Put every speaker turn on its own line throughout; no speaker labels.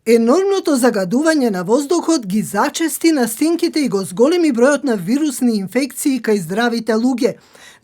Енормното загадување на воздухот ги зачести настинките и го зголеми бројот на вирусни инфекции кај здравите луѓе,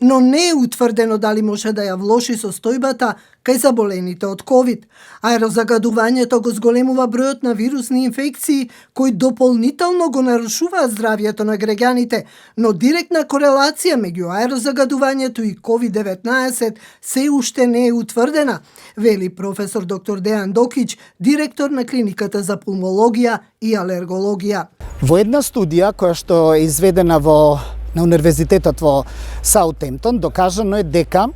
но не е утврдено дали може да ја влоши состојбата кај заболените од ковид. Аерозагадувањето го зголемува бројот на вирусни инфекции кои дополнително го нарушуваат здравјето на граѓаните, но директна корелација меѓу аерозагадувањето и COVID-19 се уште не е утврдена, вели професор доктор Дејан Докиќ, директор на клиниката за пулмологија и алергологија.
Во една студија која што е изведена на Универзитетот во Саутемптон, докажано е дека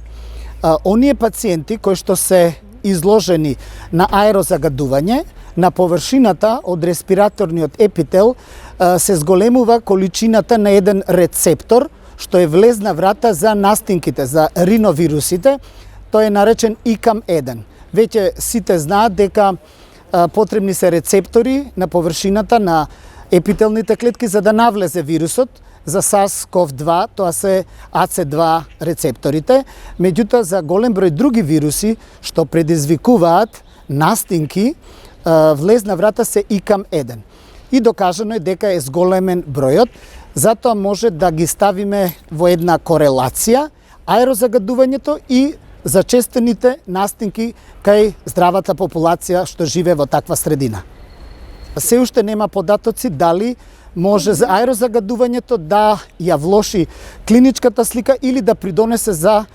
оние пациенти кои што се изложени на аерозагадување, на површината од респираторниот епител се зголемува количината на еден рецептор, што е влезна врата за настинките, за риновирусите, тој е наречен ICAM1. Веќе сите знаат дека потребни се рецептори на површината на епителните клетки за да навлезе вирусот. За SARS-CoV-2 тоа се AC2 рецепторите, меѓутоа за голем број други вируси што предизвикуваат настинки, влезна врата се ICAM1. И докажано е дека е зголемен бројот, затоа може да ги ставиме во една корелација аерозагадувањето и зачестените настинки кај здравата популација што живее во таква средина. Се уште нема податоци дали може за аерозагадувањето да ја влоши клиничката слика или да придонесе за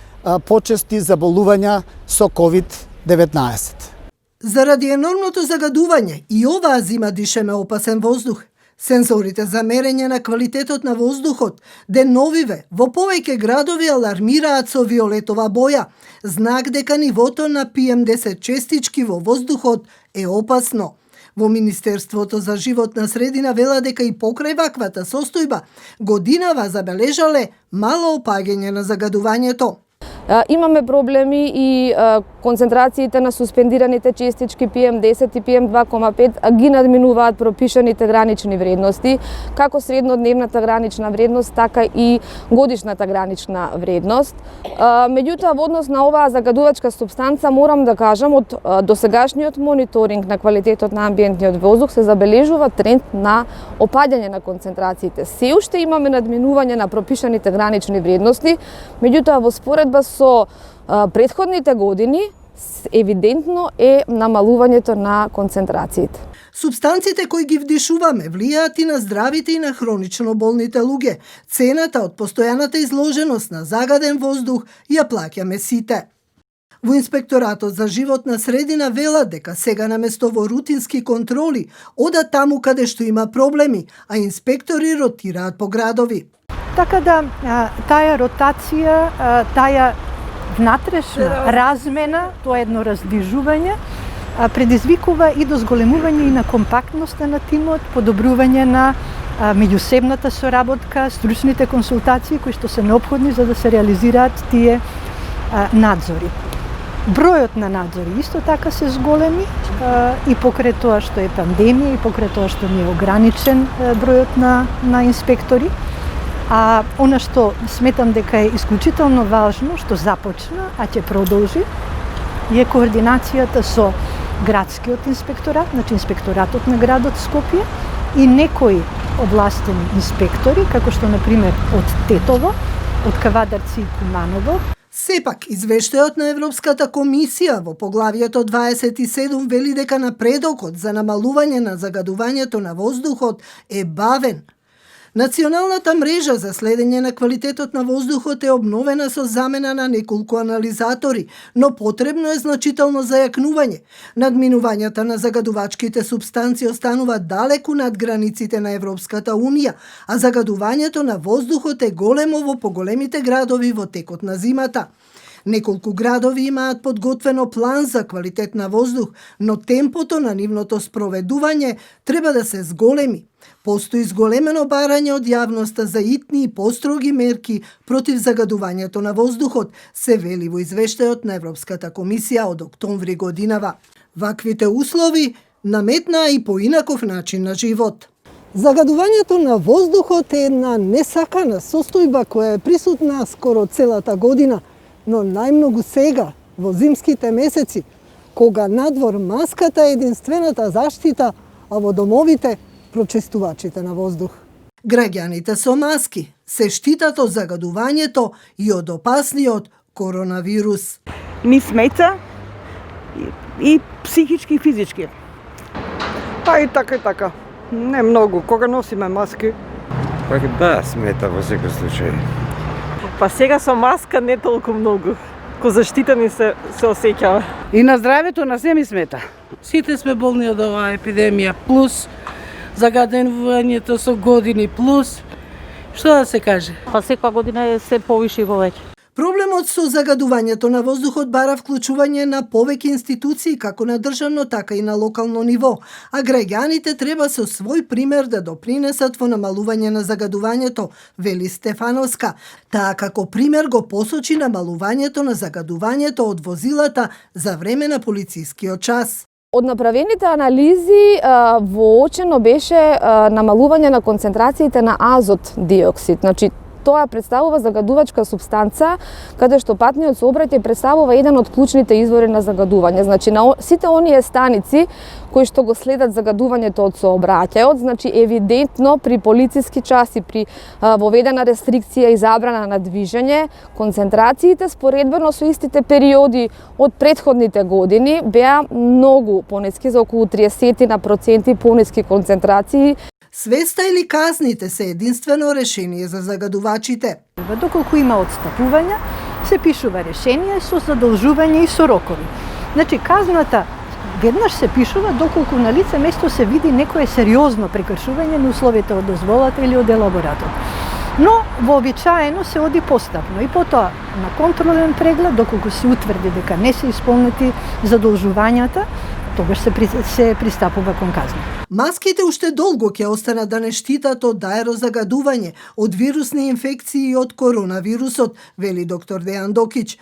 почести заболувања со COVID-19.
Заради енормното загадување и оваа зима дишеме опасен воздух. Сензорите за мерење на квалитетот на воздухот деновиве во повеќе градови алармираат со виолетова боја, знак дека нивото на PM10 честички во воздухот е опасно. Во Министерството за животна средина вела дека и покрај ваквата состојба годинава забележале мало опаѓање на загадувањето.
Имаме проблеми и концентрациите на суспендираните честички PM10 и PM2,5 ги надминуваат пропишаните гранични вредности, како среднодневната гранична вредност, така и годишната гранична вредност. Меѓутоа, во однос на оваа загадувачка супстанца, морам да кажам, од досегашниот мониторинг на квалитетот на амбиентниот воздух се забележува тренд на опаѓање на концентрациите. Се уште имаме надминување на пропишаните гранични вредности, меѓутоа во споредба со претходните години евидентно е намалувањето на концентрациите.
Субстанците кои ги вдишуваме влијаат и на здравите и на хронично болните луѓе. Цената од постојаната изложеност на загаден воздух ја плаќаме сите. Во Инспекторатот за животна средина велат дека сега наместо во рутински контроли одат таму каде што има проблеми, а инспектори ротираат по градови.
Така да таа ротација, таа внатрешна размена, тоа едно раздвижување, предизвикува и до зголемување и на компактноста на тимот, подобрување на меѓусебната соработка, стручните консултации кои што се неопходни за да се реализираат тие надзори. Бројот на надзори исто така се зголеми и покрај тоа што е пандемија и покрај тоа што не е ограничен бројот на инспектори. А она што сметам дека е исклучително важно, што започна, а ќе продолжи, е координацијата со градскиот инспекторат, значи инспекторатот на градот Скопје и некои областени инспектори, како што например од Тетово, од Кавадарци и Куманово.
Сепак, извештајот на Европската комисија во поглавието 27 вели дека напредокот за намалување на загадувањето на воздухот е бавен. Националната мрежа за следење на квалитетот на воздухот е обновена со замена на неколку анализатори, но потребно е значително зајакнување. Надминувањата на загадувачките субстанции остануваат далеку над границите на Европската унија, а загадувањето на воздухот е големо во поголемите градови во текот на зимата. Неколку градови имаат подготвено план за квалитет на воздух, но темпото на нивното спроведување треба да се зголеми. Постои зголемено барање од јавноста за итни и построги мерки против загадувањето на воздухот, се вели во извештајот на Европската комисија од октомври годинава. Ваквите услови наметнаа и поинаков начин на живот. Загадувањето на воздухот е една несакана состојба која е присутна скоро целата година, но најмногу сега, во зимските месеци, кога надвор маската е единствената заштита, а во домовите прочистувачите на воздух. Граѓаните со маски се штитат од загадувањето и од опасниот коронавирус.
Ми смета и психички и физички.
Па и така. Не многу. Кога носиме маски?
Па да, смета во секој случај.
Па сега со маска не толку многу. Ко заштитени се осеќава.
И на здравето на се ми смета.
Сите сме болни од оваа епидемија, плюс загадувањето со години, плюс што да се каже?
Па секоја година е се повише и повеќе.
Проблемот со загадувањето на воздухот бара вклучување на повеќе институции како на државно, така и на локално ниво, а граѓаните треба со свој пример да допринесат во намалување на загадувањето, вели Стефановска. Таа како пример го посочи намалувањето на загадувањето од возилата за време на полицискиот час.
Од направените анализи воочено беше намалување на концентрациите на азот диоксид. Значи, тоа представува загадувачка супстанца, каде што патниот сообраќај представува еден од клучните извори на загадување. Значи, на сите оние станици кои што го следат загадувањето од сообраќајот, значи евидентно при полициски час и при воведена рестрикција и забрана на движење, концентрациите споредбено со истите периоди од претходните години беа многу пониски, за околу 30% пониски концентрации.
Свеста или казните се единствено решение за загадувачите.
Доколку има отстапувања, се пишува решение со задолжување и со рокови. Значи, казната веднаш се пишува доколку на лице место се види некое сериозно прекршување на условите од дозволата или од елаборатот. Но вообичаено се оди постапно и потоа на контролен преглед, доколку се утврди дека не се исполнети задолжувањата, тогаш се пристапува кон казна.
Маските уште долго ќе останат да не штитат од аерозагадување, од вирусни инфекции и од коронавирусот, вели доктор Дејан Докич.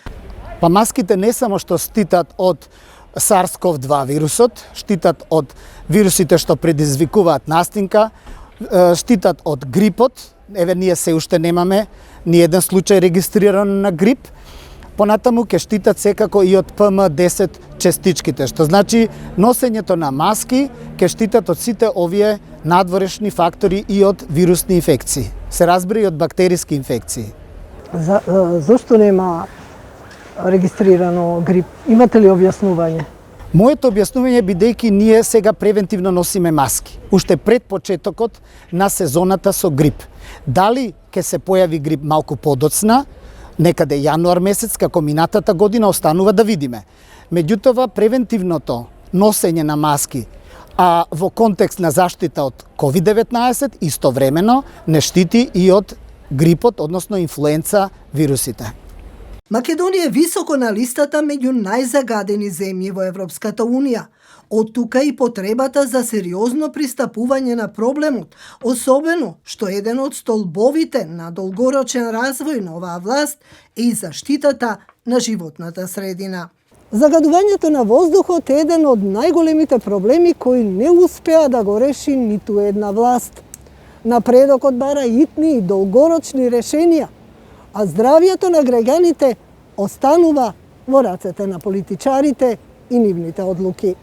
Па маските не само што штитат од SARS-CoV-2 вирусот, штитат од вирусите што предизвикуваат настинка, штитат од грипот. Еве, ние се уште немаме ни еден случај регистриран на грип. Понатаму ќе штитат секако и од PM10 честичките, што значи носењето на маски ќе штитат од сите овие надворешни фактори и од вирусни инфекции. Се разбира и од бактериски инфекции.
Зошто нема регистрирано грип? Имате ли објаснување?
Моето објаснување бидејќи ние сега превентивно носиме маски, уште пред почетокот на сезоната со грип. Дали ќе се појави грип малку подоцна, некаде јануар месец, како минатата година, останува да видиме. Меѓутоа, превентивното носење на маски, а во контекст на заштита од COVID-19, истовремено не штити и од грипот, односно инфлуенца вирусите.
Македонија е високо на листата меѓу најзагадени земји во Европската Унија. Од тука и потребата за сериозно пристапување на проблемот, особено што еден од столбовите на долгорочен развој на оваа власт е и заштитата на животната средина. Загадувањето на воздухот е еден од најголемите проблеми кои не успеа да го реши ниту една власт. Напредокот бара итни и долгорочни решенија, а здравието на граѓаните останува во рацете на политичарите и нивните одлуки.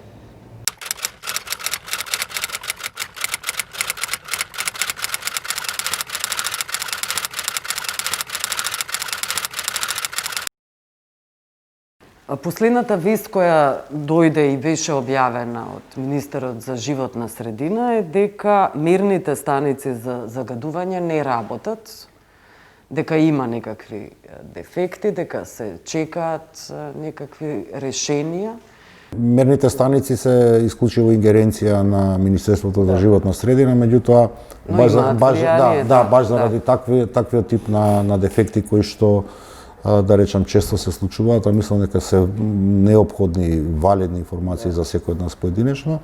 Последната вест која дојде и беше објавена од министерот за животна средина е дека мерните станици за загадување не работат, дека има некакви дефекти, дека се чекаат некакви решенија.
Мерните станици се исклучиво ингеренција на Министерството за животна средина, меѓутоа баш заради таквиот тип на дефекти кои што да речам често се случуваат, а мислам дека се неопходни валидни информации за секој од нас поединечно.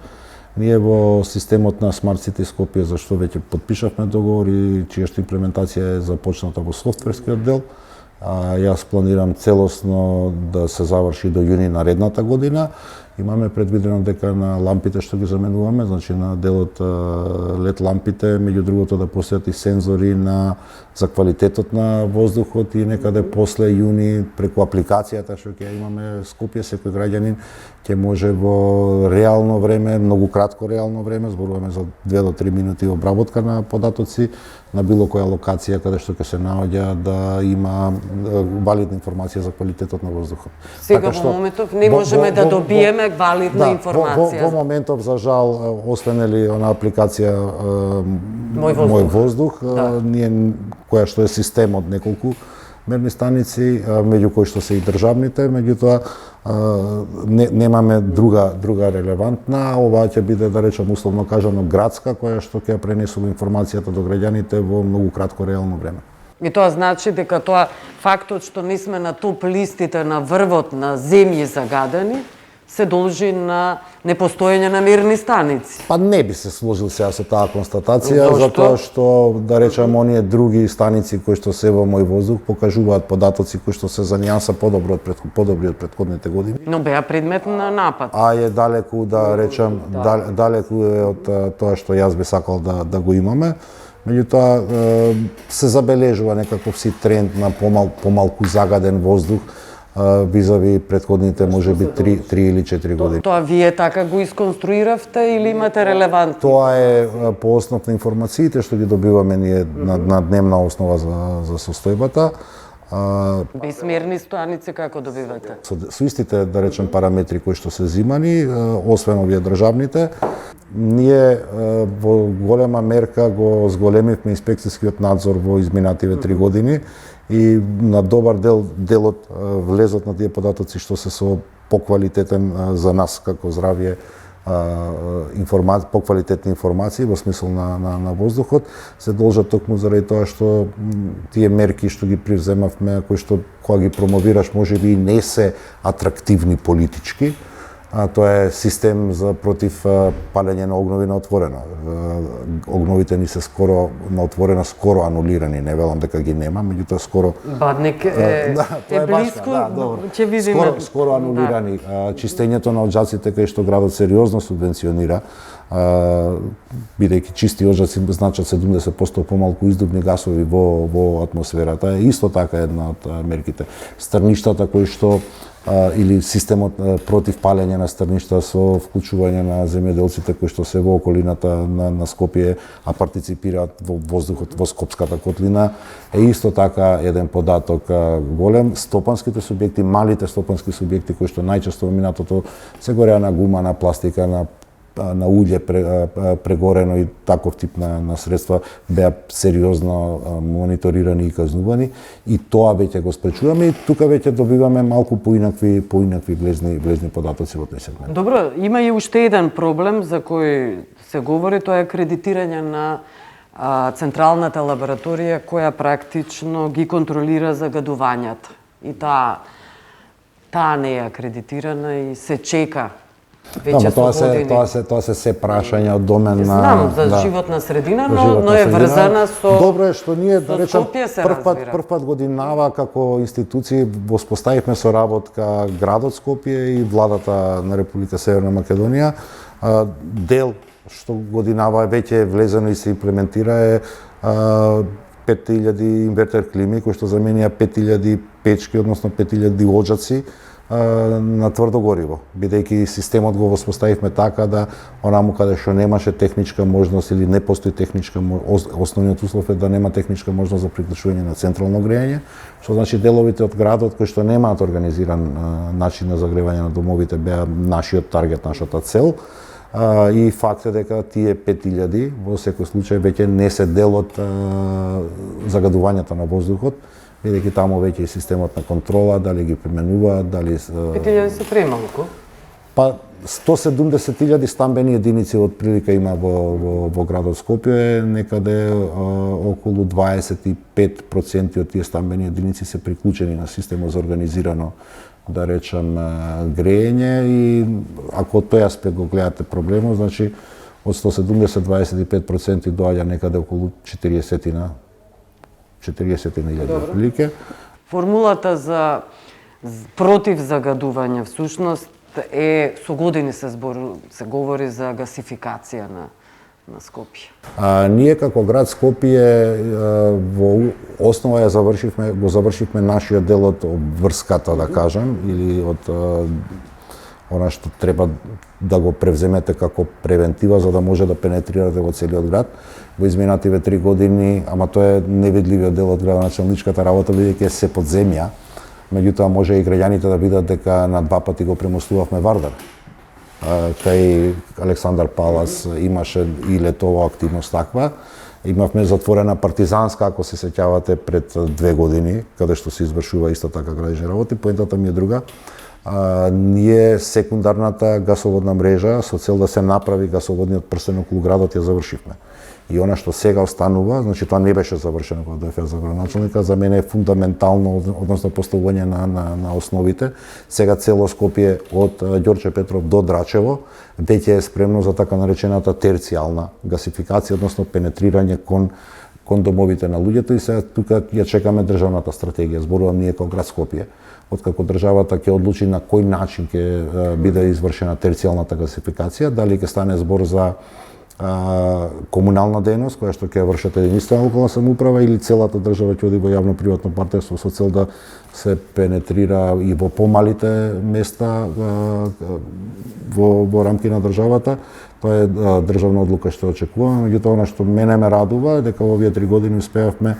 Ние во системот на Smart City Скопје, за што веќе подпишавме договор и чија што имплементација е започната во софтверскиот дел, јас планирам целосно да се заврши до јуни наредната година имаме предвидено дека на лампите што ги заменуваме, значи на делот LED лампите, меѓу другото да постојат и сензори за квалитетот на воздухот и некаде после јуни преку апликацијата што ќе имаме Скопје, секој граѓанин ќе може во реално време, многу кратко реално време, зборуваме за 2 до 3 минути обработка на податоци на било која локација каде што ќе се наоѓа да има валидна информација за квалитетот на воздухот.
Сега во моментов не можеме да добиеме валидна информација.
Во моментов за жал, освен она апликација Мој воздух, ние која што е систем од неколку мерни станици, меѓу кои што се и државните, меѓутоа немаме друга релевантна, оваа ќе биде, да речем, условно кажано, градска, која што ќе пренесува информацијата до граѓаните во многу кратко реално време.
И тоа значи дека тоа фактот што не сме на топ листите на врвот на земји загадени, се должи на непостоење на мерни станици.
Па не би се сложил сега со таа констатација, затоа што, да речам, оние други станици кои што се во Мој воздух покажуваат податоци кои што се за нијанса подобри од претходните години.
Но беа предмет на напад.
А е далеку, да речам, далеку е од тоа што јас би сакал да го имаме. Меѓутоа се забележува некаков си тренд на помалку загаден воздух визави претходните можеби 3 или 4 години.
Тоа вие така го исконструиравте или имате релевантно?
Тоа е по основ на информациите што ги добиваме ние на дневна основа за состојбата.
Без мерни станици како добивате?
Со истите, да речем, параметри кои што се зимани, освен овие државните, ние во голема мерка го зголемивме инспекцијскиот надзор во изминативе 3 години и на добар делот влезот на тие податоци што се со поквалитетен за нас како здравје поквалитетни информации во смисол на воздухот се должат токму заради тоа што тие мерки што ги привземавме, кои што кога ги промовираш можеби и не се атрактивни политички, тоа е систем за против палење на огнови на отворено. Огновите ни се скоро на отворено скоро анулирани, не велам дека ги нема, меѓутоа скоро
Бадник е блиску, ќе видиме.
Скоро анулирани. Чистењето на оџаците кај што градот сериозно субвенционира, бидејќи чисти оџаци значат 70% помалку издувни гасови во атмосферата, е исто така една од мерките. Стрништата кои што или системот против палење на стрништа со вклучување на земјоделците кои што се во околината на Скопје, а партиципираат во воздухот во Скопската котлина, е исто така еден податок голем. Стопанските субјекти, малите стопански субјекти кои што најчесто во минатото се гореа на гума, на пластика, на уѓе прегорено и таков тип на средства беа сериозно мониторирани и казнувани, и тоа веќе го спречуваме и тука веќе добиваме малку поинакви влезни податоци во тој сегмент.
Добро, има и уште еден проблем за кој се говори, тоа е акредитирање на централната лабораторија која практично ги контролира загадувањата. И таа не е акредитирана и се чека.
Тоа се се прашања од домен на...
Знам за животна средина, но е врзана со...
Добро е што ние, да речем, прв пат годинава како институции воспоставивме соработка градот Скопје и владата на Република Северна Македонија. Дел што годинава веќе е влезено и се имплементира е 5000 инвертер клими кои што заменија 5000 печки, односно 5000 оџаци на тврдо гориво, бидејќи системот го воспоставивме така да онаму каде што немаше техничка можност или не постои техничка можност, основниот услов е да нема техничка можност за приклучување на централно грејање, што значи деловите од градот кои што немаат организиран начин на загревање на домовите беа нашиот таргет, нашата цел. И факт е дека тие 5000 во секој случај веќе не се дел од загадувањата на воздухот, бидејќи таму веќе е системот на контрола, дали ги применуваат, дали...
5000 се премалку?
Па 170.000 стамбени единици од прилика има во градот Скопје, некаде околу 25% од тие стамбени единици се приклучени на системот за организирано, да речам, грејење, и ако од тој аспект го гледате проблемот, значи од 170 25% доаѓа некаде околу 40.000 прилike.
Формулата за против загадување всушност со години се говори за гасификација на Скопје.
Ние како град Скопје во основа го завршивме нашиот дел од врската, да кажам, или од она што треба да го превземете како превентива за да може да пенетрирате во целиот град. Во изминативе 3 години, ама тоа е невидливиот дел од градоначалничката работа, бидејќи се под земја, меѓутоа може и граѓаните да видат дека на 2 пати го премостувавме Вардар. Кај Александар Палас имаше и летова активност таква. Имавме затворена партизанска, ако се сеќавате, пред 2 години, каде што се извршува исто така градични работи. Поентата ми е друга. Ние секундарната гасоводна мрежа со цел да се направи гасоводниот прстен околу градот ја завршивме. И она што сега останува, значи тоа не беше завршено кога дојде за градоначалника, за мене е фундаментално, односно поставување на основите. Сега цело Скопје од Ѓорче Петров до Драчево веќе е спремно за така наречената терцијална гасификација, односно пенетрирање кон домовите на луѓето, и сега тука ја чекаме државната стратегија. Зборувам ние како град Скопје, откако државата ќе одлучи на кој начин ќе биде извршена терцијалната гасификација, дали ќе стане збор за комунална дејност која што ќе вршат единствена локална самоуправа или целата држава ќе оди во јавно-приватно партнерство со цел да се пенетрира и во помалите места во рамки на државата. Тоа е државна одлука што очекуваме, меѓутоа она што мене ме радува е дека во овие 3 години успеавме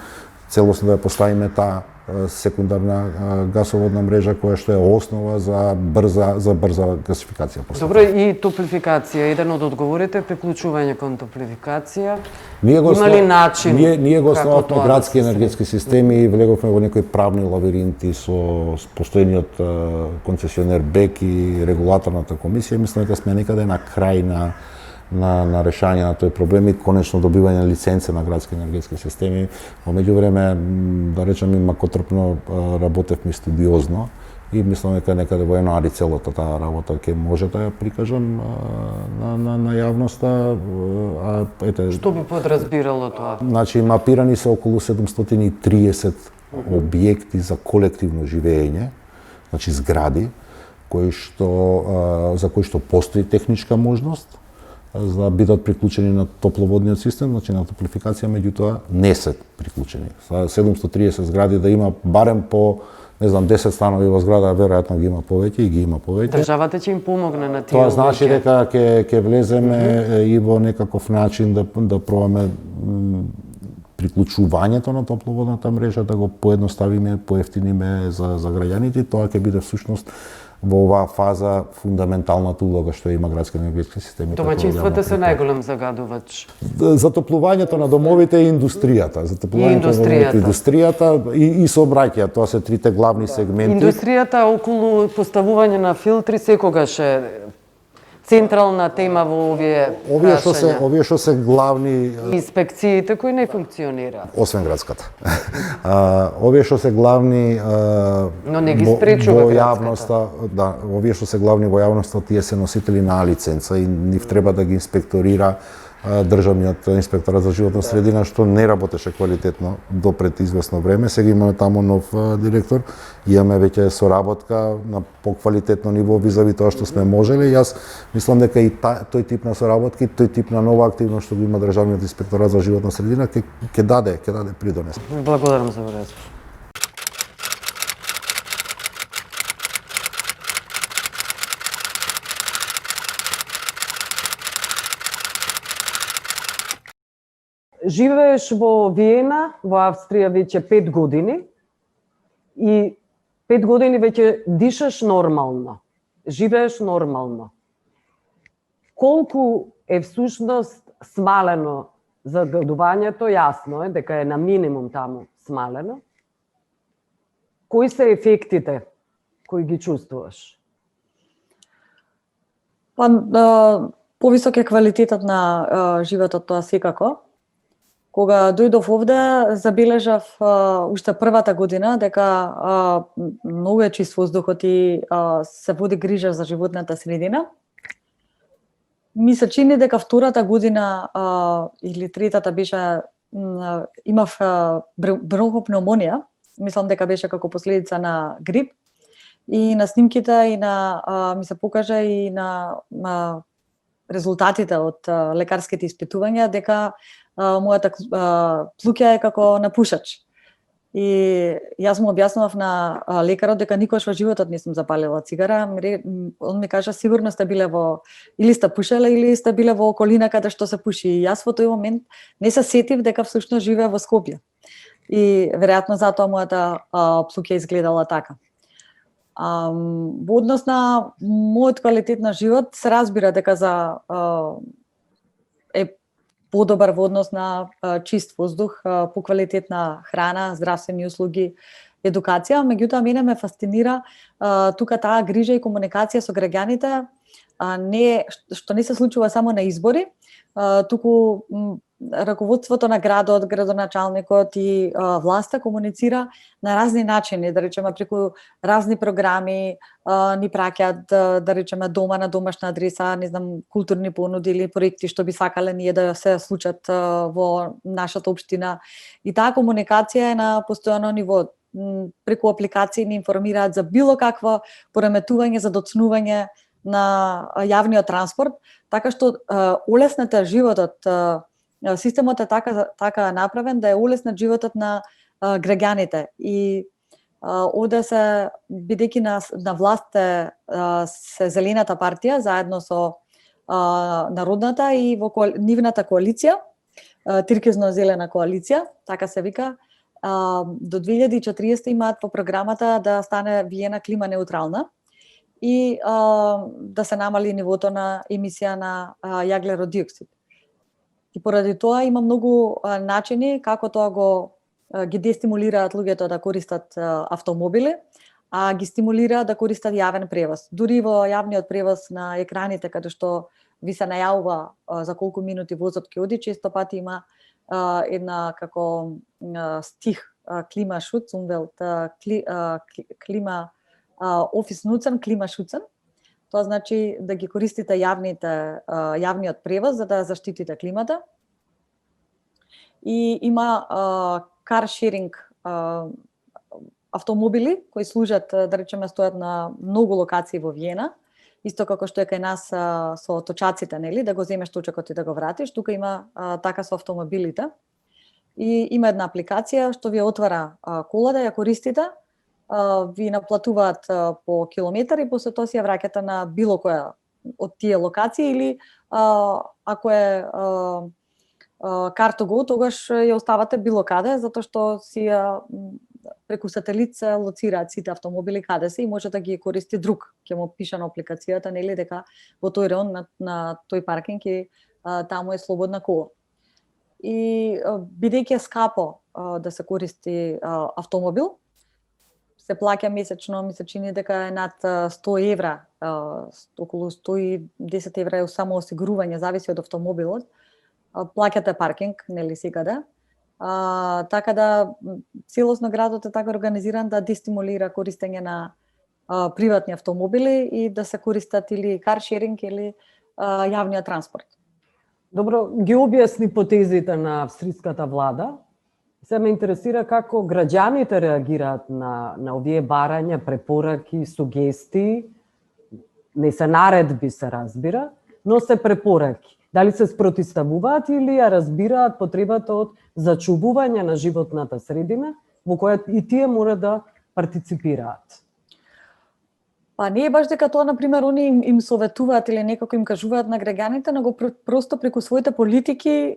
целосно да ја поставиме таа секундарна гасоводна мрежа која што е основа за брза гасификација.
Добро, и топлификација, еден од одговорите е приклучување кон топлификација.
Има
ли начин?
Ние го основавме градски енергетски системи и влеговме во некои правни лавиринти со постојниот концесионер БЕК и регулаторната комисија. Мислам дека сме некаде на крај на решање на тој проблем и конечно добивање на лиценца на градски енергетски системи. Во меѓувреме, да речем, макотрпно работевме студиозно и мислам дека некаде во януари целата таа работа ќе може да ја прикажам на јавноста.
Што би подразбирало тоа?
Значи, мапирани се околу 730 објекти за колективно живење, значи згради, за кои што постои техничка можност за да бидат приклучени на топловодниот систем, значи на топлификација, меѓутоа не се приклучени. 730 згради да има барем по, не знам, 10 станови во зграда, веројатно ги има повеќе и ги има повеќе.
Државата ќе им помогне на тие.
Тоа значи дека ќе влеземе и во некаков начин да пробаме приклучувањето на топловодната мрежа, да го поедноставиме, поевтиниме за граѓаните. Тоа ќе биде всушност во оваа фаза фундаменталната улога што има градски енергетски системи.
Домаќинствата се најголем загадувач.
Затоплувањето на домовите и индустријата. Индустријата и сообраќаја, тоа се трите главни сегменти.
Индустријата околу поставување на филтри секогаш е централна тема во овие прашања.
Овие што се главни
инспекциите кои не функционираат.
Освен градската. Овие што се главни
но не ги спречува
во јавноста, да, овие што се главни во јавноста, тие се носители на лиценца и нив треба да ги инспекторира државниот инспекторат за животна средина, што не работеше квалитетно до пред известно време. Сега имаме таму нов директор, имаме веќе соработка на поквалитетно ниво визави тоа што сме можеле. Јас мислам дека и тој тип на соработки, тој тип на нова активност што го има државниот инспекторат за животна средина ќе даде придонес.
Благодарам за разговор. Живееш во Виена, во Австрија веќе 5 години и 5 години веќе дишаш нормално, живееш нормално. Колку е всушност смалено загадувањето, јасно е дека е на минимум таму смалено. Кои се ефектите кои ги чувствуваш?
Повисок е квалитетот на животот, тоа секако. Кога дојдов овде, забележав уште првата година дека многу е чист воздухот и се води грижа за животната средина. Ми се чини дека втората година или третата беше имав бронхопнеумонија, мислам дека беше како последица на грип И на снимките и ми се покажа и на резултатите од лекарските испитувања дека мојата плуќа е како на пушач. И јас му објаснував на лекарот дека никош во животот не сум запалила цигара. Он ми кажа сигурно сте биле или сте пушеле или сте биле во околина каде што се пуши. И јас во тој момент не се сетив дека всушност живеа во Скопје. И веројатно затоа мојата плуќа изгледала така. Во однос на мојот квалитет на живот се разбира дека е подобар во однос на чист воздух, по квалитетна храна, здравствени услуги, едукација. Меѓутоа, мене ме фасцинира тука таа грижа и комуникација со граѓаните, што не се случува само на избори, туку раководството на градот, градоначалникот и власта комуницира на разни начини, да речеме преку разни програми, ни праќаат, да речеме дома на домашна адреса, не знам, културни понуди или проекти што би сакале ние да се случат во нашата општина. И таа комуникација е на постојано ниво. Преку апликации ни информираат за било какво пореметување, за доцнување на јавниот транспорт, така што олеснете животот. Системот е така направен да е улеснат животот на граѓаните. И овде се, бидејќи на власт се Зелената партија, заедно со Народната и во нивната коалиција, Тиркизно-зелена коалиција, така се вика, до 2040 имаат во програмата да стане Виена клима неутрална и да се намали нивото на емисија на јаглеродиоксид. И поради тоа има многу начини како тоа ги дестимулираат луѓето да користат автомобили, а ги стимулираат да користат јавен превоз. Дури во јавниот превоз на екраните каде што ви се најавува за колку минути возот ќе оди, често пати има една како стих клима шуц, умвелт клима офис нуцен, клима шуцен. Тоа значи да ги користите јавниот превоз за да заштитите климата. И има car sharing автомобили кои служат, да речеме, стојат на многу локации во Виена, исто како што е кај нас со точаците, нели, да го земеш точакот и да го вратиш, тука има така со автомобилите. И има една апликација што ви отвара колата, ја користите, ви наплатуваат по километар и после тоа си ја враќате на било која од тие локации или ако е Car2Go, тогаш ја оставате било каде, затоа што си преку сателит се лоцираат сите автомобили каде се и може да ги користи друг. Ќе му пише на апликацијата, нели, дека во тој район на тој паркинг и таму е слободна кола. И бидејќи е скапо да се користи автомобил, се плаќа месечно, ми се чини дека е над 100 евра, околу 110 евра е само осигурување, зависи од автомобилот. Плаќате паркинг, нели, секаде. Така да целосно градот е така организиран да дестимулира користење на приватни автомобили и да се користат или каршеринг или јавниот транспорт.
Добро, ги објасни потезите на австриската влада. Се ме интересира како граѓаните реагираат на овие барања, препораки, сугестии. Не се наредби, се разбира, но се препораки. Дали се спротивставуваат или ја разбираат потребата од зачувување на животната средина, во која и тие мора да партиципираат?
Па не е баш дека тоа, например, они им советуваат или некако им кажуваат на граѓаните, но просто преку своите политики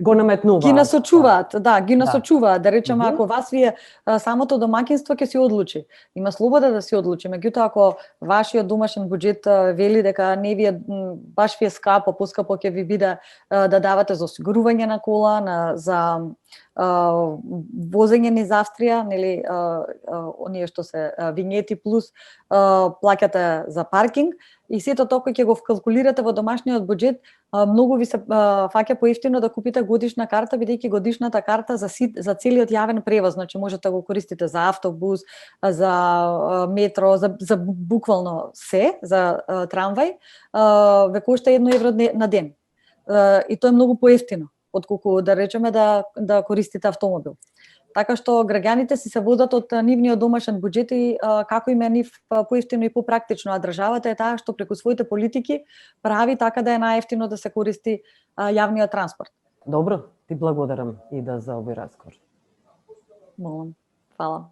го наметнуваат.
Ги насочуваат, ги насочуваат. Да речеме, ако вас вие самото домаќинство ќе си одлучи. Има слобода да си одлучи. Меѓутоа, ако вашиот домашен буџет вели дека не ви е баш ви е скапо, поскапо ќе ви биде да давате за осигурување на кола, за возење низ Австрија, нели, оние што се винјети плюс плаќате за паркинг и сето тоа кој ќе го вкалкулирате во домашниот буџет, многу ви се фаќа поевтино да купите годишна карта, бидејќи годишната карта за целиот јавен превоз, значи можете да го користите за автобус, за метро, за буквално се, за трамвај, ве кошта 1 евро на ден. И тоа е многу поевтино отколку да речеме да користите автомобил. Така што граѓаните си се водат од нивниот домашен буџет и како им е нив поевтино и попрактично, а државата е таа што преку своите политики прави така да е најевтино да се користи јавниот транспорт.
Добро, ти благодарам и да за овој разговор.
Молам. Фала.